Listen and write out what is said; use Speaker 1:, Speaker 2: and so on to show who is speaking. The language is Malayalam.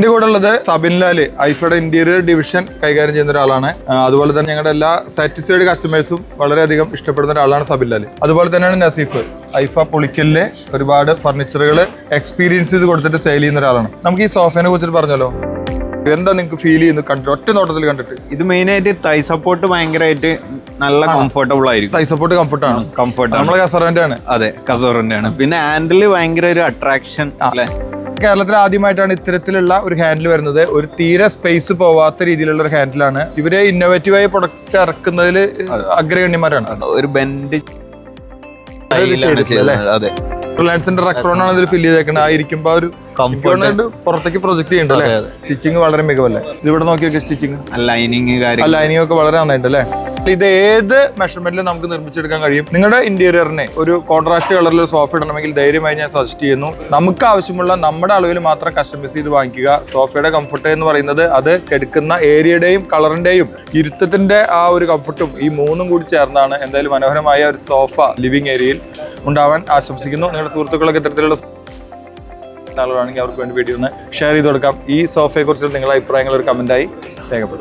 Speaker 1: എന്റെ കൂടെ ഉള്ളത് സബിൻ ലാല്, ഐഫയുടെ ഇന്റീരിയർ ഡിവിഷൻ കൈകാര്യം ചെയ്യുന്ന ഒരാളാണ്. അതുപോലെ തന്നെ ഞങ്ങളുടെ എല്ലാ സാറ്റിസ്ഫൈഡ് കസ്റ്റമേഴ്സും വളരെയധികം ഇഷ്ടപ്പെടുന്ന ഒരാളാണ് സബിൻ ലാല്. അതുപോലെ തന്നെയാണ് നസീഫ്, ഐഫ പൊളിക്കലിലെ ഒരുപാട് ഫർണിച്ചറുകൾ എക്സ്പീരിയൻസ് ചെയ്ത് കൊടുത്തിട്ട് സെയിൽ ചെയ്യുന്ന ഒരാളാണ്. നമുക്ക് ഈ സോഫേനെ കുറിച്ചിട്ട് പറഞ്ഞല്ലോ, എന്താ നിങ്ങൾക്ക് ഫീൽ ചെയ്യുന്നത് കണ്ടിട്ട്, ഒറ്റ നോട്ടത്തിൽ കണ്ടിട്ട്?
Speaker 2: ഇത് മെയിൻ ആയിട്ട് തൈ സപ്പോർട്ട് ഭയങ്കരമായിട്ട് നല്ല കംഫർട്ടബിൾ ആയിരിക്കും.
Speaker 1: തൈ സപ്പോർട്ട് കംഫർട്ടാണ്,
Speaker 2: നമ്മളെ
Speaker 1: കസറിന്റെ ആണ്.
Speaker 2: അതെ, കസറിന്റെ ആണ്. പിന്നെ ഹാൻഡിൽ ഭയങ്കര ഒരു അട്രാക്ഷൻ അല്ലെ.
Speaker 1: കേരളത്തിൽ ആദ്യമായിട്ടാണ് ഇത്തരത്തിലുള്ള ഒരു ഹാൻഡിൽ വരുന്നത്. ഒരു തീരെ സ്പേസ് പോവാത്ത രീതിയിലുള്ള ഒരു ഹാൻഡിലാണ്. ഇവര് ഇന്നോവേറ്റീവായ പ്രൊഡക്റ്റ് ഇറക്കുന്നതിൽ അഗ്രഗണ്യന്മാരാണ്.
Speaker 2: ഒരു ബെൻഡ് അതെ,
Speaker 1: റിലയൻസിന്റെ റെക്രോൺ ആണ് ഇതിൽ ഫില്ല് ചെയ്തേക്കുന്നത്. ആയിരിക്കുമ്പോ ഒരു പുറത്തേക്ക് പ്രൊജക്ട് ചെയ്യണ്ടല്ലേ. സ്റ്റിച്ചിങ് വളരെ മികവല്ലേ. ഇതിവിടെ നോക്കിയൊക്കെ സ്റ്റിച്ചിങ് ലൈനിങ് ഒക്കെ വളരെ നന്നായിട്ട് അല്ലേ. ഇത് ഏത് മെഷർമെന്റിലും നമുക്ക് നിർമ്മിച്ചെടുക്കാൻ കഴിയും. നിങ്ങളുടെ ഇന്റീരിയറിനെ ഒരു കോൺട്രാസ്റ്റ് കളറിൽ സോഫ ഇടണമെങ്കിൽ ധൈര്യമായി ഞാൻ സജസ്റ്റ് ചെയ്യുന്നു. നമുക്ക് ആവശ്യമുള്ള നമ്മുടെ അളവിൽ മാത്രം കസ്റ്റമൈസ് ചെയ്ത് വാങ്ങിക്കുക. സോഫയുടെ കംഫർട്ട് എന്ന് പറയുന്നത് അത് എടുക്കുന്ന ഏരിയയുടെയും കളറിന്റെയും ഇരുത്തത്തിന്റെ ആ ഒരു കംഫർട്ടും ഈ മൂന്നും കൂടി ചേർന്നാണ് എന്തായാലും മനോഹരമായ ഒരു സോഫ ലിവിംഗ് ഏരിയയിൽ ഉണ്ടാവാൻ ആശംസിക്കുന്നു. നിങ്ങളുടെ സുഹൃത്തുക്കളൊക്കെ ഇത്തരത്തിലുള്ള ആളുകളാണെങ്കിൽ അവർക്ക് വേണ്ടി വീഡിയോ ഒന്ന് ഷെയർ ചെയ്ത് കൊടുക്കാം. ഈ സോഫയെ കുറിച്ചുള്ള നിങ്ങളുടെ അഭിപ്രായങ്ങൾ ഒരു കമന്റായി രേഖപ്പെടുത്തും.